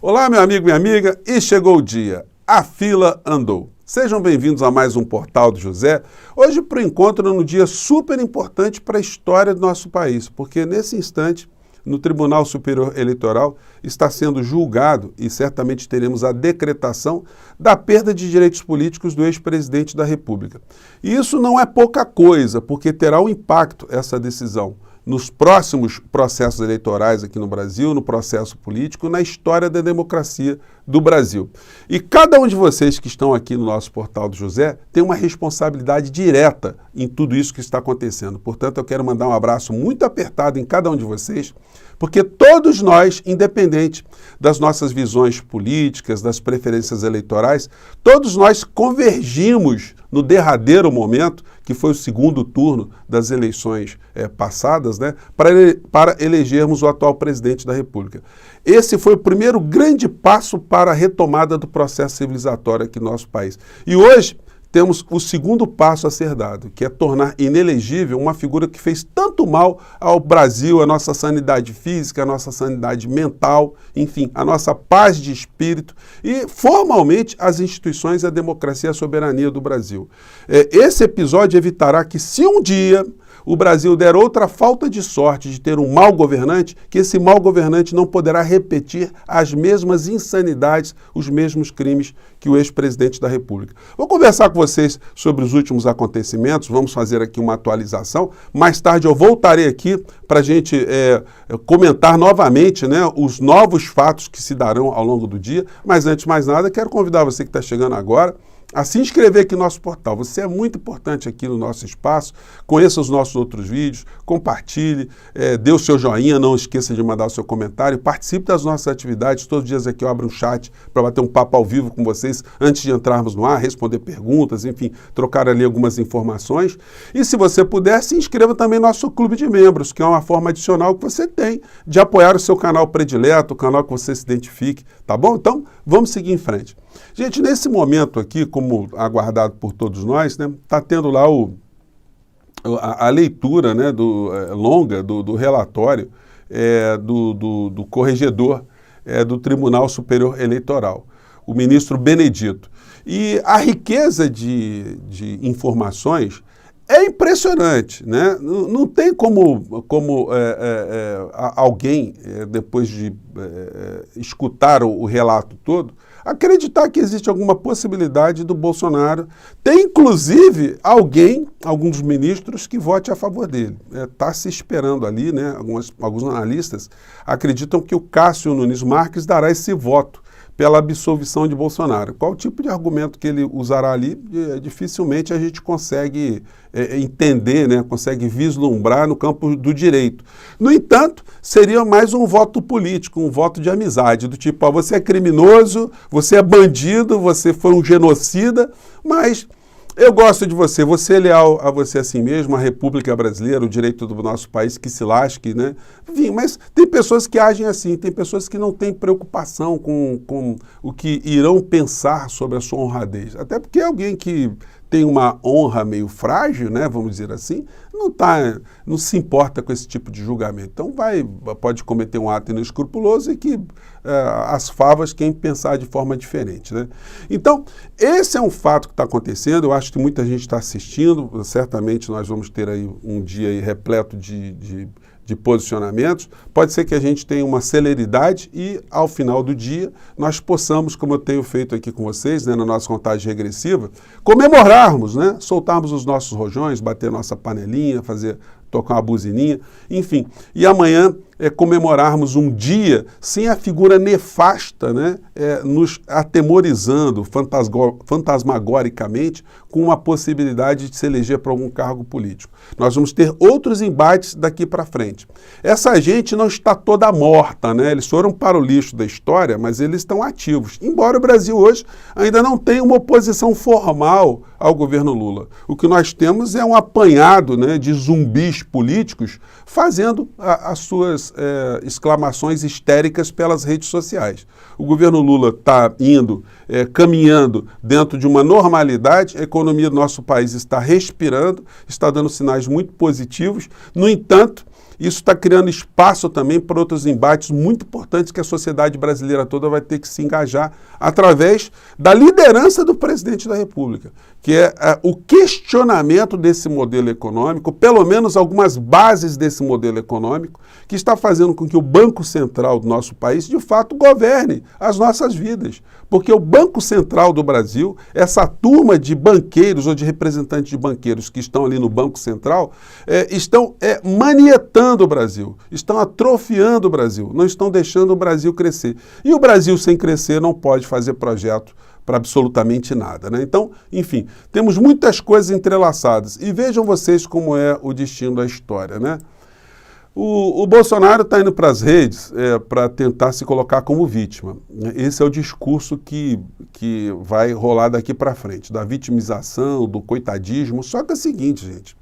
Olá, meu amigo, minha amiga, e chegou o dia. A fila andou. Sejam bem-vindos a mais um Portal do José. Hoje para o encontro num dia super importante para a história do nosso país, porque nesse instante, no Tribunal Superior Eleitoral, está sendo julgado e certamente teremos a decretação da perda de direitos políticos do ex-presidente da República. E isso não é pouca coisa, porque terá um impacto essa decisão nos próximos processos eleitorais aqui no Brasil, no processo político, na história da democracia do Brasil. E cada um de vocês que estão aqui no nosso Portal do José tem uma responsabilidade direta em tudo isso que está acontecendo. Portanto, eu quero mandar um abraço muito apertado em cada um de vocês, porque todos nós, independente das nossas visões políticas, das preferências eleitorais, todos nós convergimos no derradeiro momento, que foi o segundo turno das eleições passadas, né, para elegermos o atual presidente da República. Esse foi o primeiro grande passo para a retomada do processo civilizatório aqui no nosso país. E hoje temos o segundo passo a ser dado, que é tornar inelegível uma figura que fez tanto mal ao Brasil, à nossa sanidade física, à nossa sanidade mental, enfim, à nossa paz de espírito e, formalmente, as instituições, a democracia e a soberania do Brasil. Esse episódio evitará que, se um dia o Brasil der outra falta de sorte de ter um mau governante, que esse mau governante não poderá repetir as mesmas insanidades, os mesmos crimes que o ex-presidente da República. Vou conversar com vocês sobre os últimos acontecimentos, vamos fazer aqui uma atualização. Mais tarde eu voltarei aqui para a gente comentar novamente, né, os novos fatos que se darão ao longo do dia. Mas antes de mais nada, quero convidar você que está chegando agora a se inscrever aqui no nosso portal. Você é muito importante aqui no nosso espaço. Conheça os nossos outros vídeos, compartilhe, dê o seu joinha, não esqueça de mandar o seu comentário, participe das nossas atividades. Todos os dias aqui eu abro um chat para bater um papo ao vivo com vocês antes de entrarmos no ar, responder perguntas, enfim, trocar ali algumas informações. E se você puder, se inscreva também no nosso clube de membros, que é uma forma adicional que você tem de apoiar o seu canal predileto, o canal que você se identifique, tá bom? Então, vamos seguir em frente. Gente, nesse momento aqui, como aguardado por todos nós, né, está tendo lá a leitura, né, longa do relatório do corregedor do Tribunal Superior Eleitoral, o ministro Benedito. E a riqueza de informações é impressionante, né? Não tem como alguém, depois de escutar o relato todo, acreditar que existe alguma possibilidade do Bolsonaro ter, inclusive, alguns dos ministros que vote a favor dele. Está se esperando ali, né? Alguns analistas acreditam que o Cássio Nunes Marques dará esse voto pela absolvição de Bolsonaro. Qual o tipo de argumento que ele usará ali, dificilmente a gente consegue entender, né? Consegue vislumbrar no campo do direito. No entanto, seria mais um voto político, um voto de amizade, do tipo, você é criminoso, você é bandido, você foi um genocida, mas eu gosto de você, você é leal a você assim mesmo, a República Brasileira, o direito do nosso país que se lasque, né? Enfim, mas tem pessoas que agem assim, tem pessoas que não têm preocupação com o que irão pensar sobre a sua honradez. Até porque alguém que tem uma honra meio frágil, né, vamos dizer assim, não se importa com esse tipo de julgamento. Então pode cometer um ato inescrupuloso e que as favas quem pensar de forma diferente, né? Então, esse é um fato que está acontecendo, eu acho que muita gente está assistindo, certamente nós vamos ter aí um dia aí repleto de posicionamentos, pode ser que a gente tenha uma celeridade e, ao final do dia, nós possamos, como eu tenho feito aqui com vocês, né, na nossa contagem regressiva, comemorarmos, né, soltarmos os nossos rojões, bater nossa panelinha, tocar uma buzininha, enfim. E amanhã comemorarmos um dia sem a figura nefasta, né, nos atemorizando fantasmagoricamente com uma possibilidade de se eleger para algum cargo político. Nós vamos ter outros embates daqui para frente. Essa gente não está toda morta, né? Eles foram para o lixo da história, mas eles estão ativos. Embora o Brasil hoje ainda não tenha uma oposição formal ao governo Lula. O que nós temos é um apanhado, né, de zumbis políticos fazendo as suas exclamações histéricas pelas redes sociais. O governo Lula está caminhando dentro de uma normalidade, a economia do nosso país está respirando, está dando sinais muito positivos. No entanto, isso está criando espaço também para outros embates muito importantes que a sociedade brasileira toda vai ter que se engajar através da liderança do presidente da República, que é o questionamento desse modelo econômico, pelo menos algumas bases desse modelo econômico, que está fazendo com que o Banco Central do nosso país, de fato, governe as nossas vidas. Porque o Banco Central do Brasil, essa turma de banqueiros ou de representantes de banqueiros que estão ali no Banco Central, estão manietando o Brasil, estão atrofiando o Brasil, não estão deixando o Brasil crescer. E o Brasil, sem crescer, não pode fazer projeto para absolutamente nada, né? Então, enfim, temos muitas coisas entrelaçadas. E vejam vocês como é o destino da história, né? O Bolsonaro está indo para as redes para tentar se colocar como vítima. Esse é o discurso que vai rolar daqui para frente, da vitimização, do coitadismo. Só que é o seguinte, gente,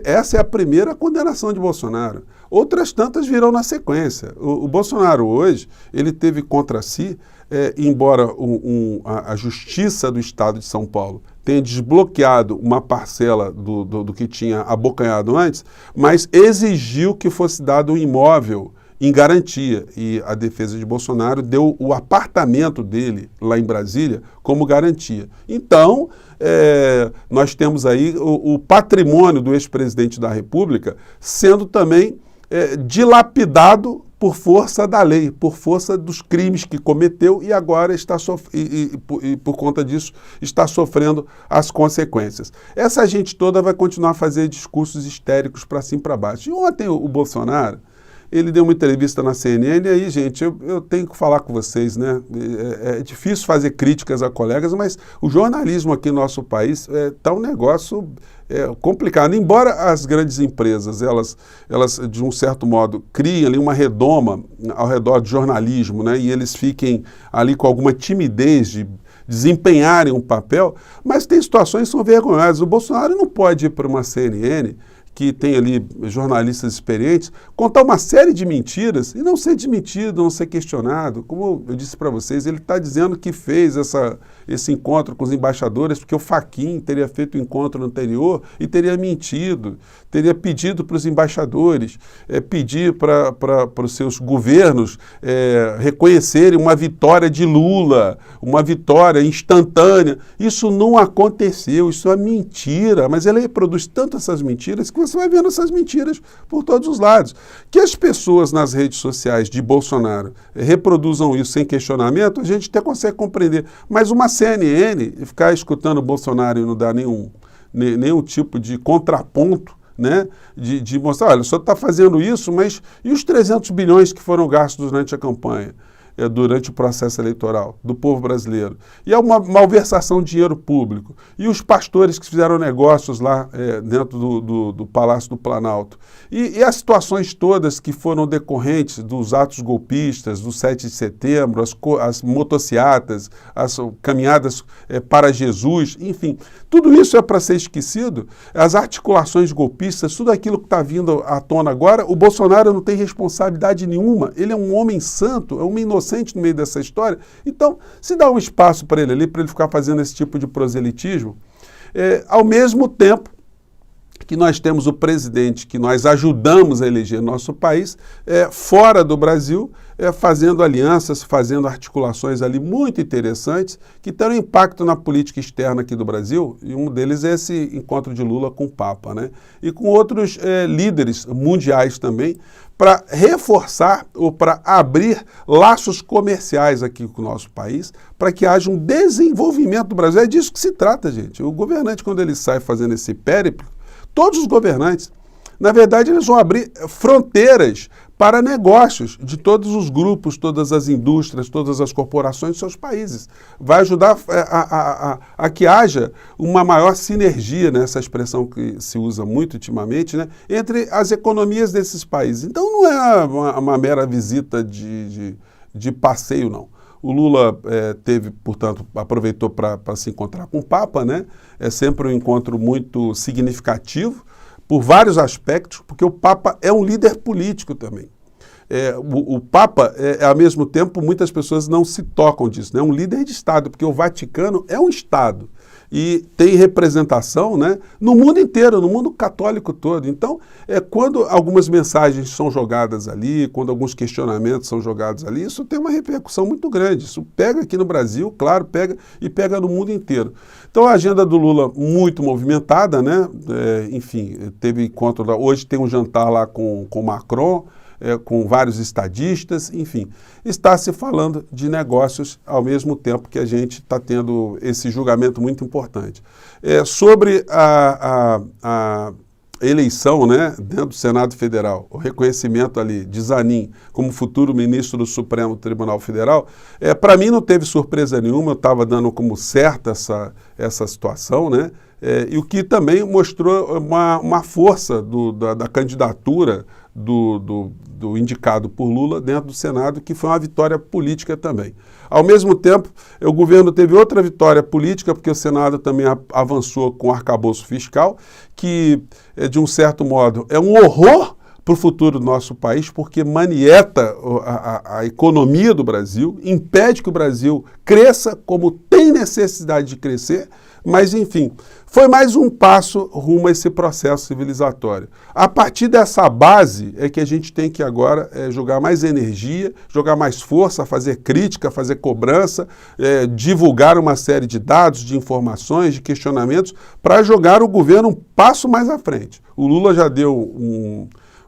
essa é a primeira condenação de Bolsonaro. Outras tantas virão na sequência. O Bolsonaro hoje, ele teve contra si, embora a Justiça do Estado de São Paulo tenha desbloqueado uma parcela do que tinha abocanhado antes, mas exigiu que fosse dado um imóvel em garantia. E a defesa de Bolsonaro deu o apartamento dele lá em Brasília como garantia. Então, nós temos aí o patrimônio do ex-presidente da República sendo também dilapidado por força da lei, por força dos crimes que cometeu e agora por conta disso está sofrendo as consequências. Essa gente toda vai continuar a fazer discursos histéricos para cima e para baixo. E ontem o Bolsonaro, ele deu uma entrevista na CNN e aí, gente, eu tenho que falar com vocês, né? É difícil fazer críticas a colegas, mas o jornalismo aqui no nosso país está um negócio complicado. Embora as grandes empresas, elas, de um certo modo, criem ali uma redoma ao redor do jornalismo, né? E eles fiquem ali com alguma timidez de desempenharem um papel, mas tem situações que são vergonhosas. O Bolsonaro não pode ir para uma CNN que tem ali jornalistas experientes, contar uma série de mentiras e não ser desmentido, não ser questionado. Como eu disse para vocês, ele está dizendo que fez esse encontro com os embaixadores porque o Fachin teria feito o encontro anterior e teria mentido, teria pedido para os embaixadores, pedir para os seus governos reconhecerem uma vitória de Lula, uma vitória instantânea. Isso não aconteceu, isso é mentira, mas ele reproduz tanto essas mentiras que você vai vendo essas mentiras por todos os lados. Que as pessoas nas redes sociais de Bolsonaro reproduzam isso sem questionamento, a gente até consegue compreender. Mas uma CNN ficar escutando o Bolsonaro e não dar nenhum tipo de contraponto, né? De mostrar, olha, o senhor está fazendo isso, mas e os 300 bilhões que foram gastos durante a campanha? Durante o processo eleitoral do povo brasileiro. E é uma malversação de dinheiro público. E os pastores que fizeram negócios lá dentro do Palácio do Planalto. E as situações todas que foram decorrentes dos atos golpistas, do 7 de setembro, as motociatas, as caminhadas para Jesus, enfim. Tudo isso é para ser esquecido. As articulações golpistas, tudo aquilo que está vindo à tona agora, o Bolsonaro não tem responsabilidade nenhuma. Ele é um homem santo, é um inocente no meio dessa história. Então, se dá um espaço para ele ali, para ele ficar fazendo esse tipo de proselitismo, ao mesmo tempo que nós temos o presidente que nós ajudamos a eleger no nosso país, fora do Brasil, fazendo alianças, fazendo articulações ali muito interessantes, que terão impacto na política externa aqui do Brasil, e um deles é esse encontro de Lula com o Papa, né? E com outros líderes mundiais também, para reforçar ou para abrir laços comerciais aqui com o nosso país, para que haja um desenvolvimento do Brasil. É disso que se trata, gente. O governante, quando ele sai fazendo esse périplo, todos os governantes, na verdade, eles vão abrir fronteiras para negócios de todos os grupos, todas as indústrias, todas as corporações de seus países. Vai ajudar a que haja uma maior sinergia, né, essa expressão que se usa muito ultimamente, né, entre as economias desses países. Então não é uma mera visita de passeio, não. O Lula portanto, aproveitou para se encontrar com o Papa, né? É sempre um encontro muito significativo, por vários aspectos, porque o Papa é um líder político também. O Papa, ao mesmo tempo, muitas pessoas não se tocam disso, né? É um líder de Estado, porque o Vaticano é um Estado. e tem representação, né, no mundo inteiro, no mundo católico todo. Então, quando algumas mensagens são jogadas ali, quando alguns questionamentos são jogados ali, isso tem uma repercussão muito grande. Isso pega aqui no Brasil, claro, pega e pega no mundo inteiro. Então, a agenda do Lula muito movimentada, né? Enfim, teve encontro, hoje tem um jantar lá com Macron, com vários estadistas, enfim, está se falando de negócios ao mesmo tempo que a gente está tendo esse julgamento muito importante. Sobre a eleição, né, dentro do Senado Federal, o reconhecimento ali de Zanin como futuro ministro do Supremo Tribunal Federal, para mim não teve surpresa nenhuma, eu estava dando como certa essa situação, né? E o que também mostrou uma força da candidatura do indicado por Lula dentro do Senado, que foi uma vitória política também. Ao mesmo tempo, o governo teve outra vitória política, porque o Senado também avançou com o arcabouço fiscal, que, de um certo modo, é um horror para o futuro do nosso país, porque manieta a economia do Brasil, impede que o Brasil cresça como tem necessidade de crescer, mas, enfim, foi mais um passo rumo a esse processo civilizatório. A partir dessa base é que a gente tem que agora jogar mais energia, jogar mais força, fazer crítica, fazer cobrança, divulgar uma série de dados, de informações, de questionamentos, para jogar o governo um passo mais à frente. O Lula já deu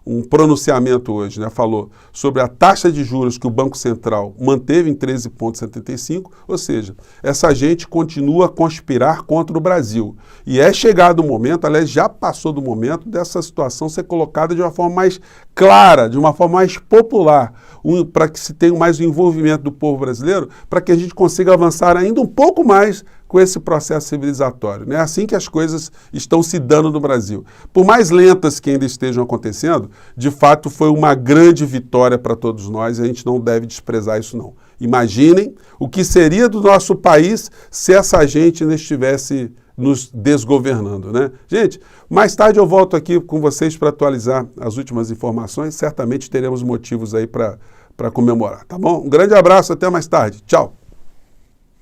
um pronunciamento hoje, né, falou sobre a taxa de juros que o Banco Central manteve em 13,75, ou seja, essa gente continua a conspirar contra o Brasil. E é chegado o momento, aliás, já passou do momento dessa situação ser colocada de uma forma mais clara, de uma forma mais popular, para que se tenha mais o envolvimento do povo brasileiro, para que a gente consiga avançar ainda um pouco mais com esse processo civilizatório. É assim que as coisas estão se dando no Brasil. Por mais lentas que ainda estejam acontecendo, de fato foi uma grande vitória para todos nós e a gente não deve desprezar isso não. Imaginem o que seria do nosso país se essa gente ainda estivesse nos desgovernando, né? Gente, mais tarde eu volto aqui com vocês para atualizar as últimas informações. Certamente teremos motivos aí para comemorar, tá bom? Um grande abraço, até mais tarde. Tchau!